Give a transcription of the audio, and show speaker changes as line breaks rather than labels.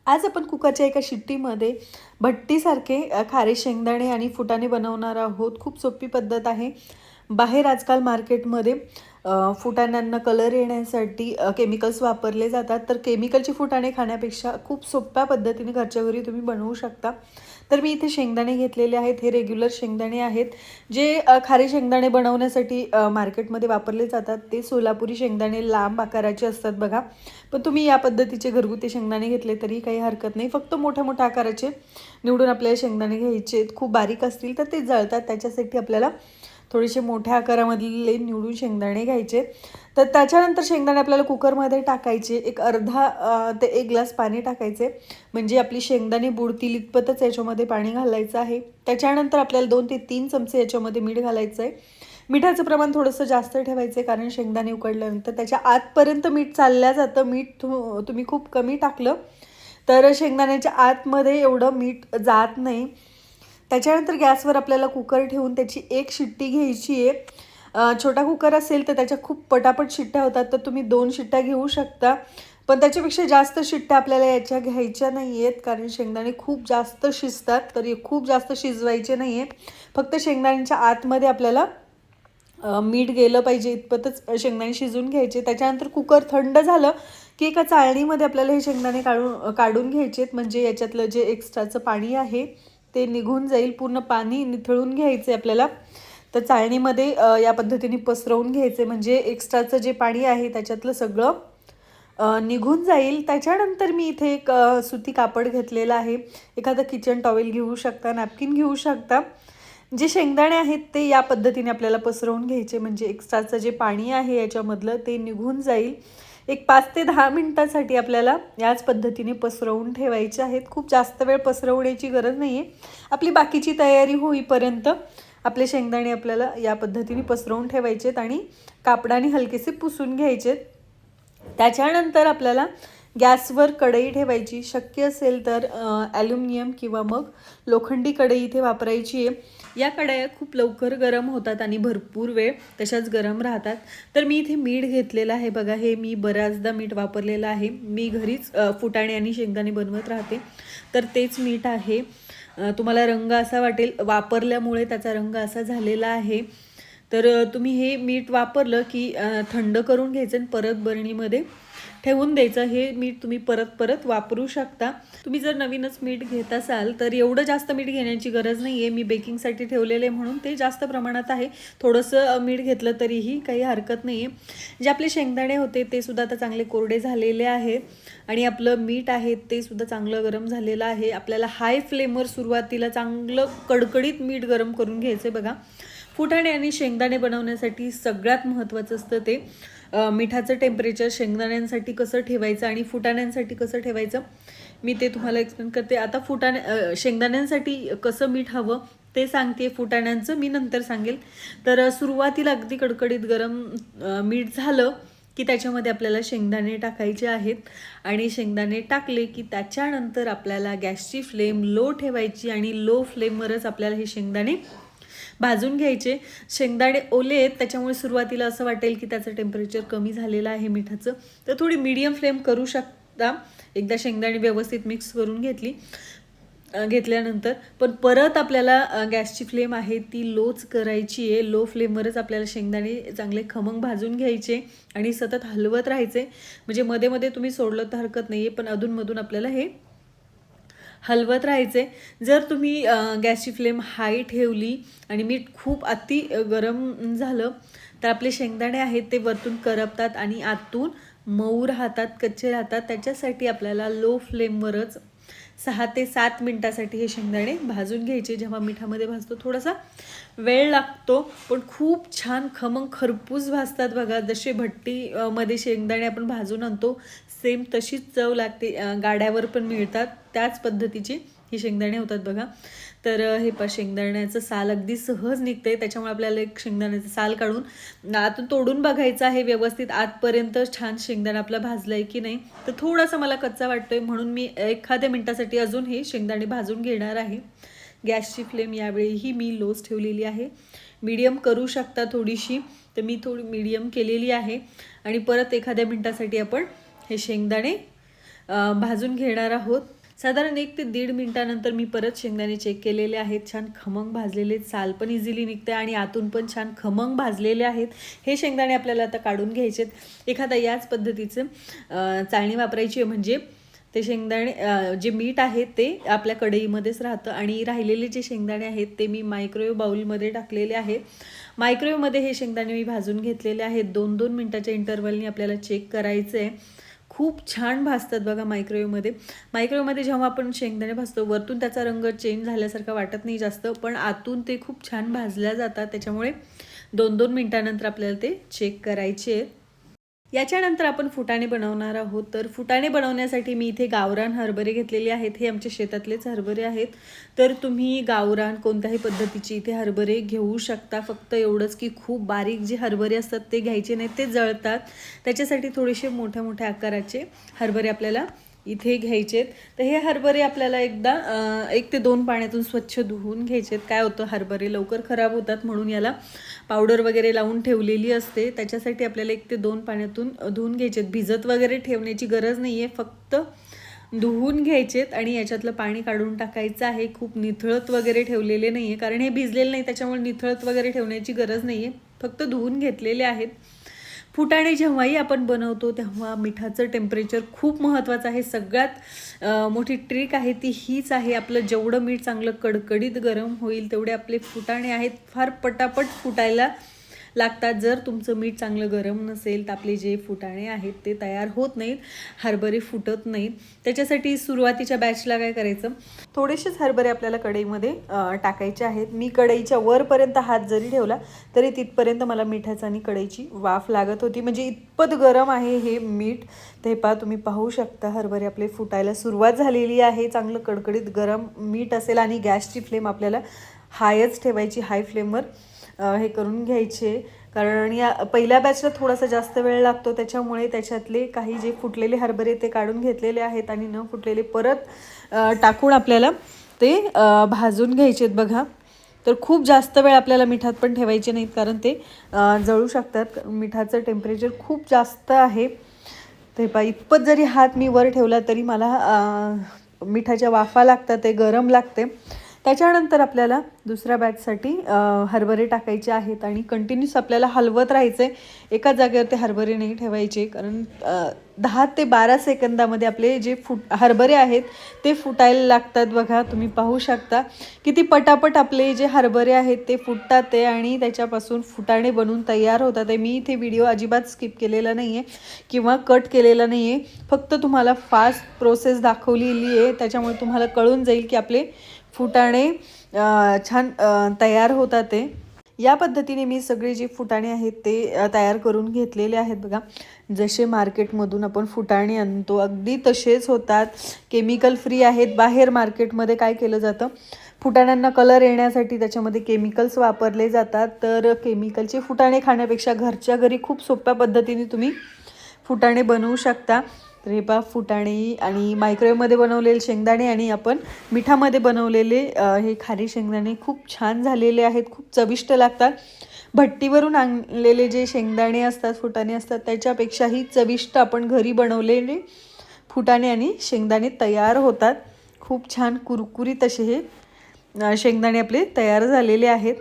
आज आपण कुकरच्या एका शिट्टीमध्ये भट्टीसारखे खारे शेंगदाणे आणि फुटाणे बनवणार आहोत. खूप सोपी पद्धत आहे. बाहेर आजकाल मार्केटमध्ये फुटाण्यांना कलर येण्यासाठी केमिकल्स वापरले जातात. तर केमिकलचे फुटाणे खाण्यापेक्षा खूप सोप्या पद्धतीने घरच्या घरी तुम्ही बनवू शकता. तर मी इथे शेंगदाणे घेतलेले आहेत. हे रेग्युलर शेंगदाणे आहेत जे खारे शेंगदाणे बनवण्यासाठी मार्केटमध्ये वापरले जातात. ते सोलापुरी शेंगदाणे लांब आकाराचे असतात बघा. पण तुम्ही या पद्धतीचे घरगुती शेंगदाणे घेतले तरी काही हरकत नाही. फक्त मोठ्या मोठ्या आकाराचे निवडून आपल्याला शेंगदाणे घ्यायचे. खूप बारीक असतील तर ते जळतात. त्याच्यासाठी आपल्याला थोडेसे मोठ्या आकारामधले निवडून शेंगदाणे घ्यायचे. तर त्याच्यानंतर शेंगदाणे आपल्याला कुकरमध्ये टाकायचे. एक अर्धा ते 1 ग्लास पाणी टाकायचे. म्हणजे आपली शेंगदाणे बुडतील इतपतच याच्यामध्ये पाणी घालायचं आहे. त्याच्यानंतर आपल्याला 2 ते 3 चमचे याच्यामध्ये मीठ घालायचं आहे. मिठाचं प्रमाण थोडंसं जास्त ठेवायचं आहे, कारण शेंगदाणे उकडल्यानंतर त्याच्या आतपर्यंत मीठ चालल्या जातं. मीठ तुम्ही खूप कमी टाकलं तर शेंगदाण्याच्या आतमध्ये एवढं मीठ जात नाही. त्याच्यानंतर गॅसवर आपल्याला कुकर ठेवून त्याची एक शिट्टी घ्यायची आहे. छोटा कुकर असेल तर त्याच्या खूप पटापट शिट्ट्या होतात, तर तुम्ही 2 शिट्ट्या घेऊ शकता. पण त्याच्यापेक्षा जास्त शिट्ट्या आपल्याला याच्या घ्यायच्या नाही आहेत, कारण शेंगदाणे खूप जास्त शिजतात. तर खूप जास्त शिजवायचे नाही आहे. फक्त शेंगदाण्यांच्या आतमध्ये आपल्याला मीठ गेलं पाहिजे इतपतच शेंगदाणे शिजून घ्यायचे. त्याच्यानंतर कुकर थंड झालं की एका चाळणीमध्ये आपल्याला हे शेंगदाणे काढून घ्यायचे. म्हणजे याच्यातलं जे एक्स्ट्राचं पाणी आहे ते निघून जाईल. पूर्ण पाणी निथळून घ्यायचे आपल्याला. तर चाळणीमध्ये या पद्धतीने पसरवून घ्यायचे, म्हणजे एक्स्ट्राचं जे पाणी आहे त्याच्यातलं सगळं निघून जाईल. त्याच्यानंतर मी इथे एक सुती कापड घेतलेलं आहे. एखादं किचन टॉवेल घेऊ शकता, नॅपकिन घेऊ शकता. जे शेंगदाणे आहेत ते या पद्धतीने आपल्याला पसरवून घ्यायचे, म्हणजे एक्स्ट्राचं जे पाणी आहे याच्यामधलं ते निघून जाईल. एक 5 ते 10 मिनिटांसाठी आपल्याला याच पद्धतीने पसरवून ठेवायचे आहेत. खूप जास्त वेळ पसरवण्याची गरज नाही आहे. आपली बाकीची तयारी होईपर्यंत आपले शेंगदाणे आपल्याला या पद्धतीने पसरवून ठेवायचे आहेत आणि कापडाने हलकेसे पुसून घ्यायचे. त्याच्यानंतर आपल्याला गॅसवर कढई ठेवायची. शक्य असेल तर ॲल्युमिनियम किंवा मग लोखंडी कढई इथे वापरायची आहे. या कढया खूप लवकर गरम होतात आणि भरपूर वेळ तशाच गरम राहतात. तर मी इथे मीठ घेतलेलं आहे बघा. हे मी बऱ्याचदा मीठ वापरलेलं आहे. मी घरीच फुटाणे आणि शेंगदाणे बनवत राहते, तर तेच मीठ आहे. तुम्हाला रंग असा वाटेल, वापरल्यामुळे त्याचा रंग असा झालेला आहे. तर तुम्ही हे मीठ वापरलं की थंड करून घ्यायचं आणि परत बरणीमध्ये ठेवून द्यायचं. हे मीठ तुम्ही परत परत वापरू शकता. तुम्ही जर नवीनच मीठ घेत असाल तर एवढं जास्त मीठ घेण्याची गरज नाही आहे. मी बेकिंगसाठी ठेवलेले म्हणून ते जास्त प्रमाणात आहे. थोडंसं मीठ घेतलं तरीही काही हरकत नाही आहे. जे आपले शेंगदाणे होते ते सुद्धा आता चांगले कोरडे झालेले आहे आणि आपलं मीठ आहे ते सुद्धा चांगलं गरम झालेलं आहे. आपल्याला हाय फ्लेमवर सुरुवातीला चांगलं कडकडीत मीठ गरम करून घ्यायचं आहे बघा. फुटाणे आणि शेंगदाणे बनवण्यासाठी सगळ्यात महत्त्वाचं असतं ते मिठाचं टेम्परेचर. शेंगदाण्यांसाठी कसं ठेवायचं आणि फुटाण्यांसाठी कसं ठेवायचं मी ते तुम्हाला एक्सप्लेन करते. आता शेंगदाण्यांसाठी कसं मीठ हवं ते सांगते. फुटाण्यांचं मी नंतर सांगेल. तर सुरुवातीला अगदी कडकडीत गरम मीठ झालं की त्याच्यामध्ये आपल्याला शेंगदाणे टाकायचे आहेत आणि शेंगदाणे टाकले की त्याच्यानंतर आपल्याला गॅसची फ्लेम लो ठेवायची आणि लो फ्लेमवरच आपल्याला हे शेंगदाणे भाजून घ्यायचे. शेंगदाणे ओले आहेत त्याच्यामुळे सुरुवातीला असं वाटेल की त्याचं टेम्परेचर कमी झालेलं आहे मिठाचं, तर थोडी मीडियम फ्लेम करू शकता. एकदा शेंगदाणे व्यवस्थित मिक्स करून घेतल्यानंतर पण परत आपल्याला गॅसची फ्लेम आहे ती लोच करायची आहे. लो फ्लेमवरच आपल्याला शेंगदाणे चांगले खमंग भाजून घ्यायचे आणि सतत हलवत राहायचे. म्हणजे मध्ये मध्ये तुम्ही सोडलं तर हरकत नाही आहे, पण अधूनमधून आपल्याला हे हलवत राहायचे. जर तुम्ही गॅसची फ्लेम हाय ठेवली आणि मीठ खूप अति गरम झालं तर आपले शेंगदाणे आहेत ते वरतून करपतात आणि आतून मऊ राहतात, कच्चे राहतात. त्याच्यासाठी आपल्याला लो फ्लेमवरच 6 ते 7 मिनिटासाठी हे शेंगदाणे भाजून घ्यायचे. जेव्हा मिठामध्ये भाजतो थोडासा वेळ लागतो, पण खूप छान खमंग खरपूस भाजतात बघा. जसे भट्टीमध्ये शेंगदाणे आपण भाजून आणतो सेम तशीच चव लागते. गाड्यावर पण मिळतात त्याच पद्धतीचे हे शेंगदाणे होतात बघा. तर हे शेंगदाण्याचं साल अगदी सहज निघते. त्याच्यामुळे आपल्याला एक शेंगदाण्याचं साल काढून आतून तोडून बघायचं आहे व्यवस्थित आतपर्यंत छान शेंगदाणा आपला भाजला आहे की नाही. तर थोडासा मला कच्चा वाटतोय म्हणून मी एखाद्या मिनिटासाठी अजून हे शेंगदाणे भाजून घेणार आहे. गॅसची फ्लेम यावेळीही मी लोच ठेवलेली आहे. मीडियम करू शकता थोडीशी, तर मी थोडी मीडियम केलेली आहे आणि परत एखाद्या मिनिटासाठी आपण हे शेंगदाणे भाजून घेणार आहोत। साधारण 1 ते 1.5 मिनिटानंतर मी परत शेंगदाणे चेक केलेले आहेत। छान खमंग भाजलेले, साल पण इझिली निघते आणि आतून पण छान खमंग भाजलेले आहेत। हे शेंगदाणे आपल्याला आता काढून घ्यायचे आहेत। एखादा याच पद्धतीचं चाळणी वापरायची आहे, म्हणजे ते शेंगदाणे जे मीठ आहे ते आपल्या कढईमध्येच राहतं आणि राहिलेले जे शेंगदाणे आहेत ते मी मायक्रोवेव्ह बाउलमध्ये टाकलेले आहेत। मायक्रोवेव्हमध्ये हे शेंगदाणे मी भाजून घेतलेले आहेत। 2-2 मिनिटाच्या इंटरवलनी आपल्याला चेक करायचं आहे। खूप छान भाजतात बघा मायक्रोवेव्हमध्ये। मायक्रोवेव्हमध्ये जेव्हा आपण शेंगदाणे भाजतो वरतून त्याचा रंग चेंज झाल्यासारखा वाटत नाही जास्त, पण आतून ते खूप छान भाजल्या जातात। त्याच्यामुळे 2-2 मिनिटानंतर आपल्याला ते चेक करायचे आहेत। याच्यानंतर आपण फुटाणे बनवणार आहोत। तर फुटाणे बनवण्यासाठी मी इथे गावरान हरभरे घेतलेले आहेत। हे आमच्या शेतातलेच हरभरे आहेत। तर तुम्ही गावरान कोणत्याही पद्धतीची इथे हरभरे घेऊ शकता। फक्त एवढंच की खूप बारीक जे हरभरे असतात ते घ्यायचे नाहीत, ते जळतात। त्याच्यासाठी थोडेसे मोठ्या मोठ्या आकाराचे हरभरे आपल्याला इथे घ्यायचेत। तर हे हरभरे आपल्याला एकदा 1 ते 2 पाण्यातून स्वच्छ धुवून घ्यायचेत। काय होतं, हरभरे लवकर खराब होतात म्हणून याला पावडर वगैरे लावून ठेवलेली असते। त्याच्यासाठी आपल्याला 1 ते 2 पाण्यातून धुवून घ्यायचेत। भिजत वगैरे ठेवण्याची गरज नाही आहे, फक्त धुवून घ्यायचेत आणि याच्यातलं पाणी काढून टाकायचं आहे। खूप निथळत वगैरे ठेवलेले नाही आहे, कारण हे भिजलेलं नाही त्याच्यामुळे निथळत वगैरे ठेवण्याची गरज नाही आहे, फक्त धुवून घेतलेले आहेत। फुटाणे जेव्हाही आपण बनवतो तेव्हा मिठाचं टेम्परेचर खूप महत्त्वाचं आहे। सगळ्यात मोठी ट्रिक आहे ती हीच आहे। आपलं जेवढं मीठ चांगलं कडकडीत गरम होईल तेवढे आपले फुटाणे आहेत फार पटापट फुटायला लागतात। जर तुमचं मीठ चांगलं गरम नसेल तर आपले जे फुटाणे आहेत ते तयार होत नाहीत, हरभरे फुटत नाहीत। त्याच्यासाठी सुरुवातीच्या बॅचला काय करायचं, थोडेसेच हरभरे आपल्याला कढईमध्ये टाकायचे आहेत। मी कढईच्या वरपर्यंत हात जरी ठेवला तरी तिथपर्यंत मला मिठाचा आणि कढईची वाफ लागत होती, म्हणजे इतपत गरम आहे हे मीठ। ते तुम्ही पाहू शकता हरभरे आपले फुटायला सुरुवात झालेली आहे। चांगलं कडकडीत गरम मीठ असेल आणि गॅसची फ्लेम आपल्याला हायच ठेवायची, हाय फ्लेमवर हे करून घ्यायचे, कारण या पहिल्या बॅचला थोडासा जास्त वेळ लागतो। त्याच्यामुळे त्याच्यातले काही जे फुटलेले हरभरे ते काढून घेतलेले आहेत आणि न फुटलेले परत टाकून आपल्याला ते भाजून घ्यायचेत बघा। तर खूप जास्त वेळ आपल्याला मिठात पण ठेवायचे नाहीत, कारण ते जळू शकतात। मिठाचं टेम्परेचर खूप जास्त आहे। ते इतपत जरी हात मी वर ठेवला तरी मला मिठाच्या वाफा लागतात, ते गरम लागते। त्याच्यानंतर आपल्याला दुसऱ्या बॅचसाठी हरभरे टाकायचे आहेत आणि कंटिन्यूस आपल्याला हलवत राहायचे, एका जागेवर ते हरभरे नाही ठेवायचे, कारण 10 ते 12 सेकंदामध्ये आपले जे हरभरे आहेत ते फुटायला लागतात बघा। तुम्ही पाहू शकता किती पटापट आपले जे हरभरे आहेत ते फुटतात ते आणि त्याच्यापासून फुटाणे बनून तयार होतात। मी इथे व्हिडिओ अजिबात स्किप केलेला नाही आहे किंवा कट केलेला नाही आहे, फक्त तुम्हाला फास्ट प्रोसेस दाखवलेली आहे। त्याच्यामुळे तुम्हाला कळून जाईल की आपले फुटाणे छान तयार होतात ते। या पद्धतीने मी सगळे जे फुटाणे आहेत ते तयार करून घेतलेले आहेत बघा। जसे मार्केटमधून आपण फुटाणे आणतो अगदी तसेच होतात, केमिकल फ्री आहेत। बाहेर मार्केटमध्ये काय केलं जातं, फुटाण्यांना कलर येण्यासाठी त्याच्यामध्ये केमिकल्स वापरले जातात। तर केमिकलचे फुटाणे खाण्यापेक्षा घरच्या घरी खूप सोप्या पद्धतीने तुम्ही फुटाणे बनवू शकता। तर हे पहा फुटाणे आणि मायक्रोवेव्हमध्ये बनवलेले शेंगदाणे आणि आपण मिठामध्ये बनवलेले हे खारी शेंगदाणे खूप छान झालेले आहेत, खूप चविष्ट लागतात। भट्टीवरून आणलेले जे शेंगदाणे असतात, फुटाणे असतात, त्याच्यापेक्षाही चविष्ट आपण घरी बनवलेले फुटाणे आणि शेंगदाणे तयार होतात। खूप छान कुरकुरीत असे हे शेंगदाणे आपले तयार झालेले आहेत।